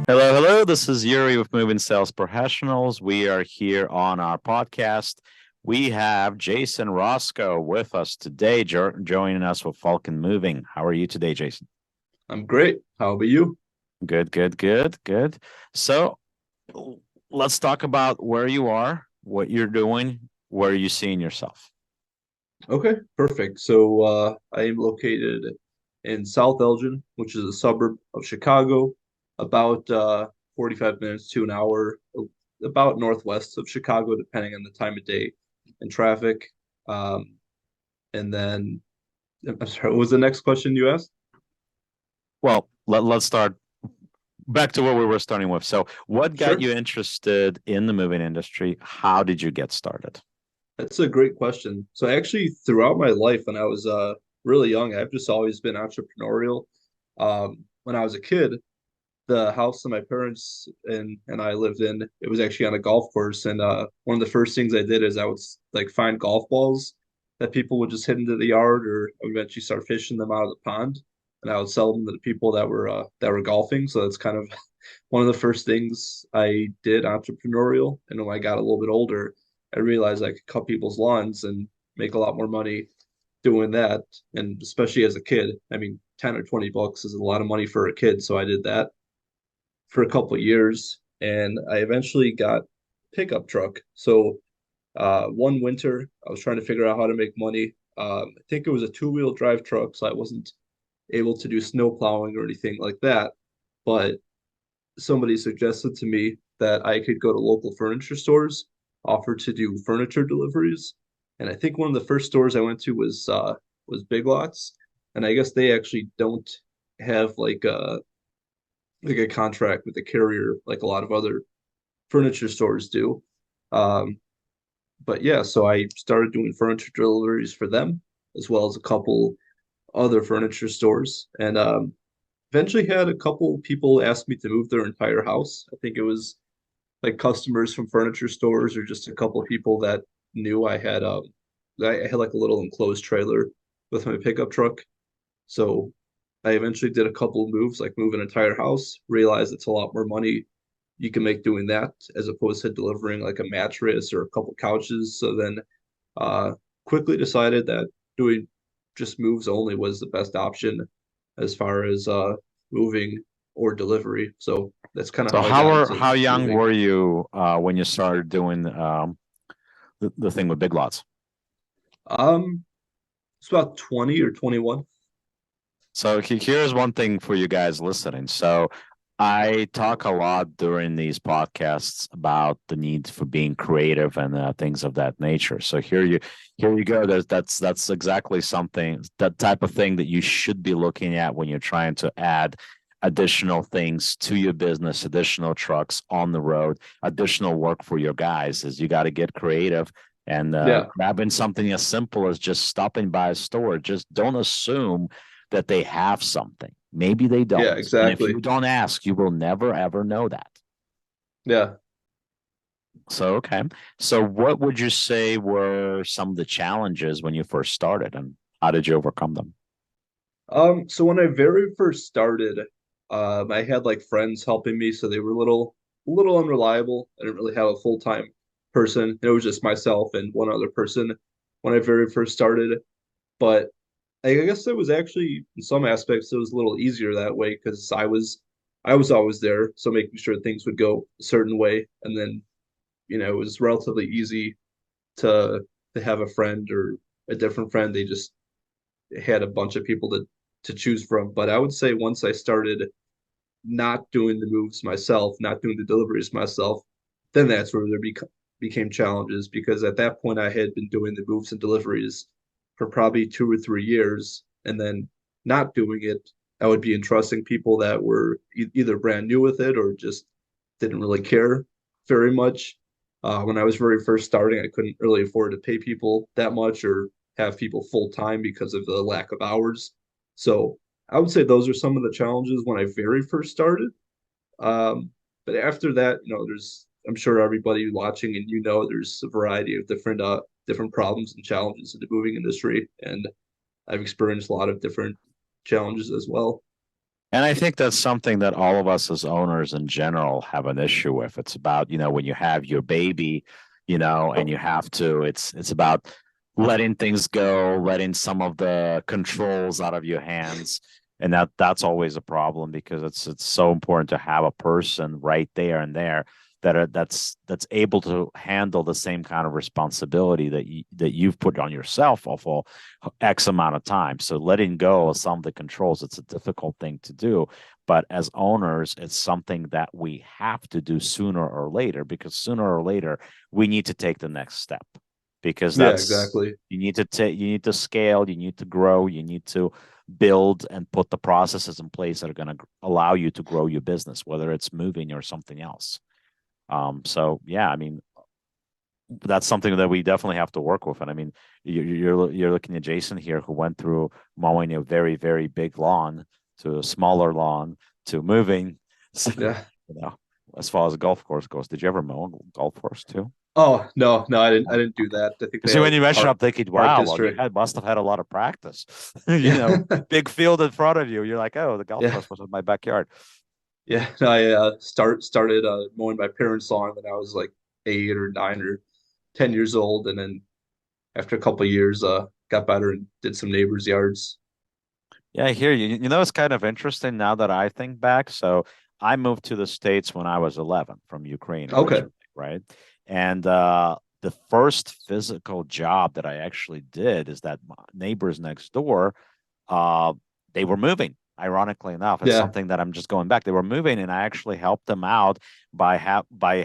Hello, hello. This is Yuri with Moving Sales Professionals. We are here on our podcast. We have Jason Rosko with us today, joining us with Falcon Moving. How are you today, Jason? I'm great. How about you? Good, good, good, good. So let's talk about where you are, what you're doing, where are you seeing yourself? Okay, perfect. I am located in South Elgin, which is a suburb of Chicago, about 45 minutes to an hour, about northwest of Chicago, depending on the time of day and traffic. Um, and then, I'm sorry, what was the next question you asked? Well, let's start back to what we were starting with. So, what got Sure. you interested in the moving industry? How did you get started? That's a great question. So actually, throughout my life, when I was really young, I've just always been entrepreneurial. When I was a kid, the house that my parents and I lived in, it was actually on a golf course. And one of the first things I did is I would like find golf balls that people would just hit into the yard, or I would eventually start fishing them out of the pond, and I would sell them to the people that were golfing. So that's kind of one of the first things I did entrepreneurial. And when I got a little bit older, I realized I could cut people's lawns and make a lot more money doing that. And especially as a kid, I mean, 10 or 20 bucks is a lot of money for a kid. So I did that for a couple of years, and I eventually got a pickup truck. One winter, I was trying to figure out how to make money. I think it was a two-wheel drive truck, so I wasn't able to do snow plowing or anything like that. But somebody suggested to me that I could go to local furniture stores, offer to do furniture deliveries. And I think one of the first stores I went to was Big Lots, and I guess they actually don't have like a contract with a carrier like a lot of other furniture stores do. Um, but yeah, so I started doing furniture deliveries for them as well as a couple other furniture stores, and eventually had a couple people ask me to move their entire house. I think it was like customers from furniture stores or just a couple of people that knew I had like a little enclosed trailer with my pickup truck. So I eventually did a couple of moves, like move an entire house, realized it's a lot more money you can make doing that as opposed to delivering like a mattress or a couple couches. So then uh, quickly decided that doing just moves only was the best option as far as moving or delivery. So that's kind of So how I got into how young moving. were you when you started doing the thing with Big Lots? It's about 20 or 21. So here's one thing for you guys listening. So I talk a lot during these podcasts about the need for being creative and things of that nature. So here you go. That's exactly something, that type of thing that you should be looking at when you're trying to add additional things to your business, additional trucks on the road, additional work for your guys. Is you got to get creative and Yeah, grabbing something as simple as just stopping by a store. Just don't assume that they have something. Maybe they yeah, don't. And if you exactly. don't ask, you will never, ever know that. Yeah. So, okay. So, what would you say were some of the challenges when you first started and how did you overcome them? So when I very first started, I had like friends helping me, so they were a little unreliable. I didn't really have a full-time person. It was just myself and one other person when I very first started. But I guess it was actually in some aspects it was a little easier that way because I was always there, so making sure things would go a certain way, and then it was relatively easy to have a friend or a different friend. They just had a bunch of people to choose from. But I would say once I started not doing the moves myself, not doing the deliveries myself, then that's where became challenges because at that point I had been doing the moves and deliveries for probably 2 or 3 years, and then not doing it, I would be entrusting people that were either brand new with it or just didn't really care very much. When I was very first starting, I couldn't really afford to pay people that much or have people full time because of the lack of hours. So I would say those are some of the challenges when I very first started. But after that, I'm sure everybody watching and there's a variety of different problems and challenges in the moving industry, and I've experienced a lot of different challenges as well. And I think that's something that all of us as owners in general have an issue with. It's about, when you have your baby, and you have to, it's about letting things go, letting some of the controls out of your hands. And that's always a problem because it's so important to have a person right there and there that's able to handle the same kind of responsibility that you've put on yourself for X amount of time. So letting go of some of the controls, it's a difficult thing to do. But as owners, it's something that we have to do sooner or later because sooner or later we need to take the next step because Yeah, that's exactly. you need to scale, you need to grow, you need to build and put the processes in place that are going to allow you to grow your business, whether it's moving or something else. So yeah, I mean, that's something that we definitely have to work with. And I mean, you're looking at Jason here, who went through mowing a very very big lawn to a smaller lawn to moving. So, Yeah. as far as a golf course goes, did you ever mow a golf course too? Oh, no, no, I Oh, didn't do okay. that. I think they Because had when like you a mention, park I'm thinking, park wow, well, you district. had must have had a lot of practice. Yeah. Big field in front of you. You're like, oh, the golf Yeah. course was in my backyard. Yeah. I started mowing my parents' lawn when I was like 8 or 9 or 10 years old, and then after a couple of years, got better and did some neighbors' yards. Yeah, I hear you. It's kind of interesting now that I think back. So I moved to the States when I was 11 from Ukraine Okay. originally, right? And the first physical job that I actually did is that my neighbors next door, uh, they were moving. Ironically enough, it's Yeah. something that I'm just going back. They were moving, and I actually helped them out by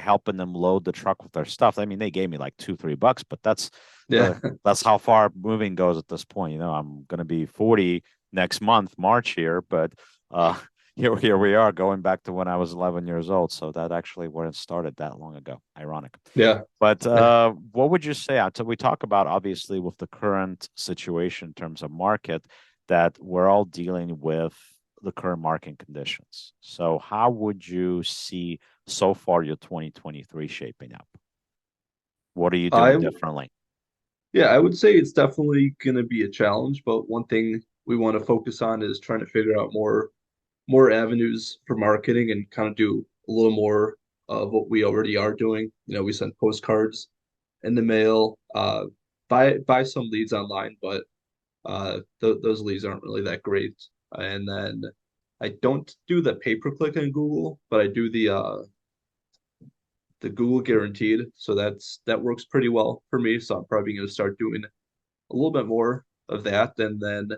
helping them load the truck with their stuff. I mean, they gave me like $2-3, but Yeah. uh, that's how far moving goes at this point. I'm going to be 40 next month, March here, but uh, here we are going back to when I was 11 years old. So that actually wasn't started that long ago. Ironic. Yeah. But what would you say? So we talk about obviously with the current situation in terms of market that we're all dealing with the current market conditions. So how would you see so far your 2023 shaping up? What are you doing I differently? Yeah, I would say it's definitely going to be a challenge, but one thing we want to focus on is trying to figure out more avenues for marketing and kind of do a little more of what we already are doing. We send postcards in the mail, buy some leads online, but those leads aren't really that great. And then I don't do the pay per click on Google, but I do the Google guaranteed. So that works pretty well for me. So I'm probably going to start doing a little bit more of that. And then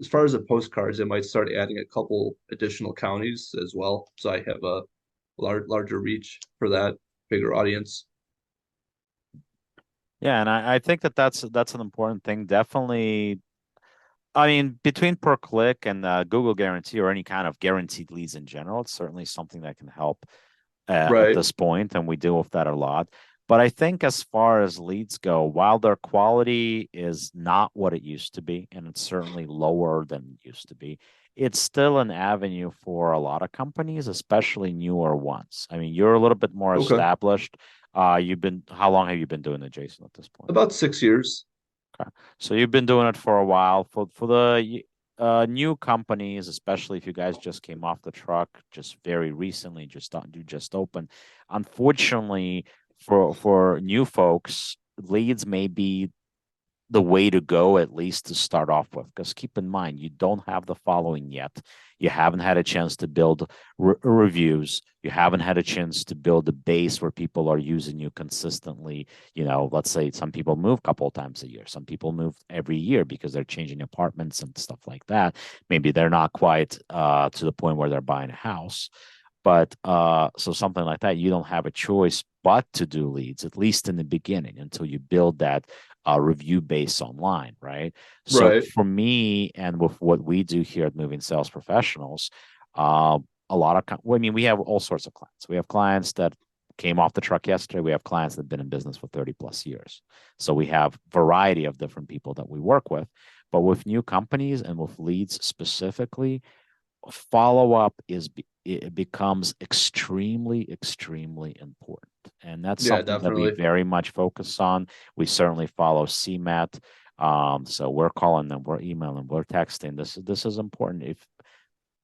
as far as the postcards, I might start adding a couple additional counties as well. So I have a larger reach for that bigger audience. Yeah, and I think that's an important thing. Definitely, I mean, between per click and Google guarantee or any kind of guaranteed leads in general, it's certainly something that can help at Right. this point, and we deal with that a lot. But I think as far as leads go, while their quality is not what it used to be, and it's certainly lower than it used to be, it's still an avenue for a lot of companies, especially newer ones. I mean, you're a little bit more Okay. established. How long have you been doing it, Jason, at this point? About 6 years. Okay. So you've been doing it for a while. For the new companies, especially if you guys just came off the truck just very recently, you just opened. Unfortunately, for new folks, leads may be the way to go, at least to start off with. Because keep in mind, you don't have the following yet. You haven't had a chance to build reviews. You haven't had a chance to build a base where people are using you consistently. Let's say some people move a couple of times a year. Some people move every year because they're changing apartments and stuff like that. Maybe they're not quite to the point where they're buying a house. But so something like that, you don't have a choice but to do leads, at least in the beginning, until you build that review base online, right? So Right. for me, and with what we do here at Moving Sales Professionals, uh, a lot of, well, I mean, we have all sorts of clients. We have clients that came off the truck yesterday. We have clients that have been in business for 30 plus years. So we have variety of different people that we work with. But with new companies and with leads specifically, follow up it becomes extremely extremely important, and that's Yeah, something that we definitely. very much focus on. We certainly follow CMAT. So we're calling them, we're emailing, we're texting. This is important. If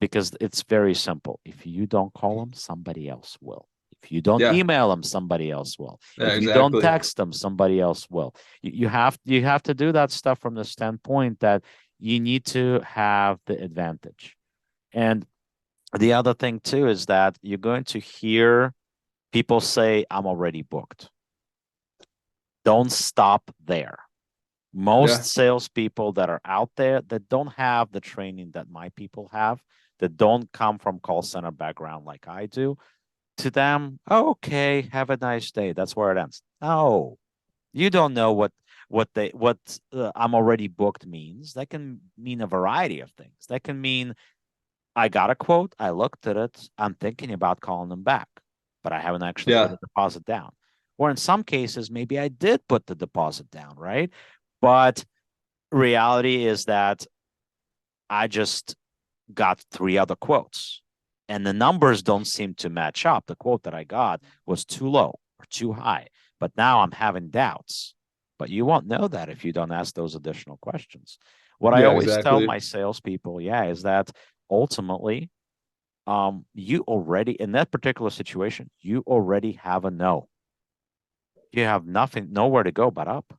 because it's very simple. If you don't call them, somebody else will. If you don't Yeah. email them, somebody else will. Yeah, If you don't exactly. text them, somebody else will. You have to do that stuff from the standpoint that you need to have the advantage. And the other thing too is that you're going to hear people say, I'm already booked. Don't stop there. Most Yeah. salespeople that are out there that don't have the training that my people have, that don't come from call center background like I do, to them, oh, okay, have a nice day. That's where it ends. No, you don't know what I'm already booked means. That can mean a variety of things. That can mean I got a quote, I looked at it, I'm thinking about calling them back, but I haven't actually put Yeah. a deposit down. Or in some cases, maybe I did put the deposit down, right? But reality is that I just got three other quotes and the numbers don't seem to match up. The quote that I got was too low or too high, but now I'm having doubts. But you won't know that if you don't ask those additional questions. What I Yeah, always tell exactly. my salespeople, yeah, is that ultimately, you already in that particular situation, you already have a no. You have nothing, nowhere to go but up.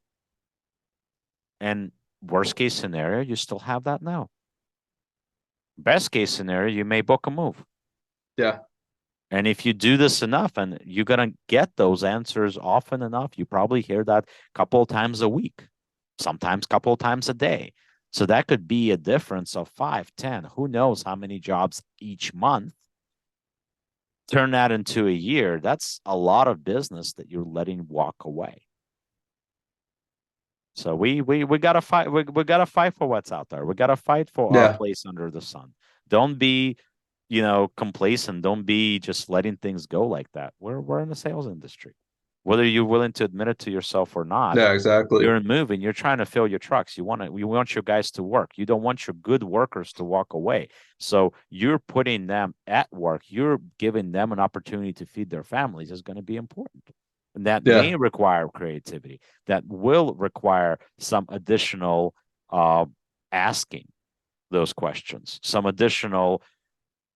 And worst case scenario, you still have that no. Best case scenario, you may book a move. Yeah. And if you do this enough and you're going to get those answers often enough, you probably hear that a couple of times a week, sometimes a couple of times a day. So that could be a difference of 5, 10, who knows how many jobs each month. Turn that into a year. That's a lot of business that you're letting walk away. So we gotta fight. We gotta fight for what's out there. We gotta fight for our Yeah. place under the sun. Don't be, complacent. Don't be just letting things go like that. We're in the sales industry. Whether you're willing to admit it to yourself or not, Yeah, exactly. you're moving. You're trying to fill your trucks. You want your guys to work. You don't want your good workers to walk away. So you're putting them at work. You're giving them an opportunity to feed their families is going to be important. And that Yeah. may require creativity. That will require some additional uh, asking those questions, some additional,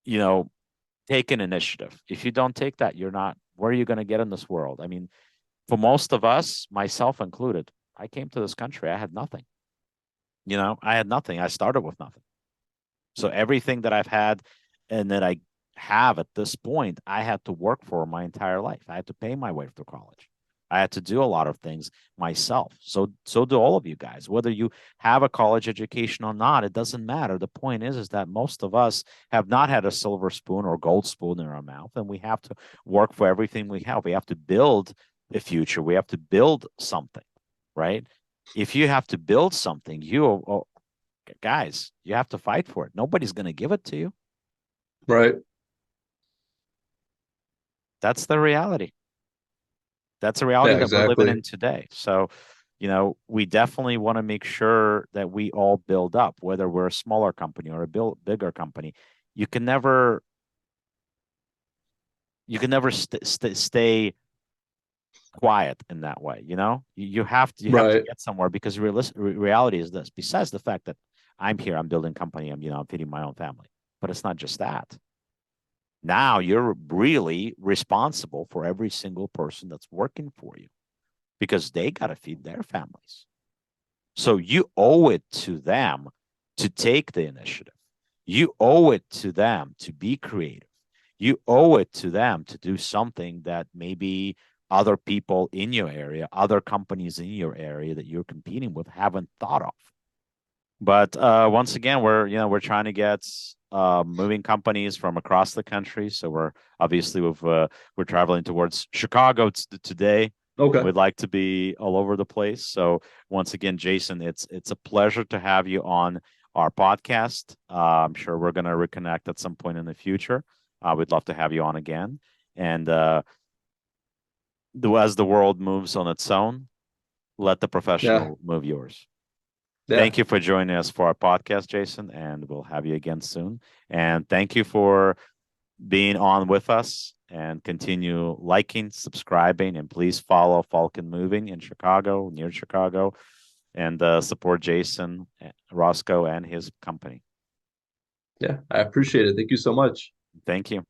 you know, take an initiative. If you don't take that, you're not, where are you going to get in this world? I mean, for most of us, myself included, I came to this country, I had nothing. I had nothing. I started with nothing. So everything that I've had and that I have at this point, I had to work for my entire life. I had to pay my way through college. I had to do a lot of things myself. So do all of you guys. Whether you have a college education or not, it doesn't matter. The point is that most of us have not had a silver spoon or gold spoon in our mouth, and we have to work for everything we have. We have to build a future. We have to build something, right? If you have to build something, guys, you have to fight for it. Nobody's going to give it to you. Right. That's the reality. That's a Yeah, reality that we're living exactly. in today. So, we definitely want to make sure that we all build up, whether we're a smaller company or a bigger company. You can never, stay quiet in that way. You have to Right. get somewhere because reality is this. Besides the fact that I'm here, I'm building company, I'm feeding my own family, but it's not just that. Now you're really responsible for every single person that's working for you because they got to feed their families. So you owe it to them to take the initiative. You owe it to them to be creative. You owe it to them to do something that maybe other people in your area, other companies in your area that you're competing with haven't thought of. But once again, we're trying to get moving companies from across the country. So we're traveling towards Chicago today, and Okay. we'd like to be all over the place. So once again, Jason, it's a pleasure to have you on our podcast. I'm sure we're going to reconnect at some point in the future. We'd love to have you on again. And as the world moves on its own, let the Yeah. professional move yours. Yeah. Thank you for joining us for our podcast, Jason, and we'll have you again soon. And thank you for being on with us and continue liking, subscribing, and please follow Falcon Moving in Chicago, near Chicago, and support Jason Rosko and his company. Yeah, I appreciate it. Thank you so much. Thank you.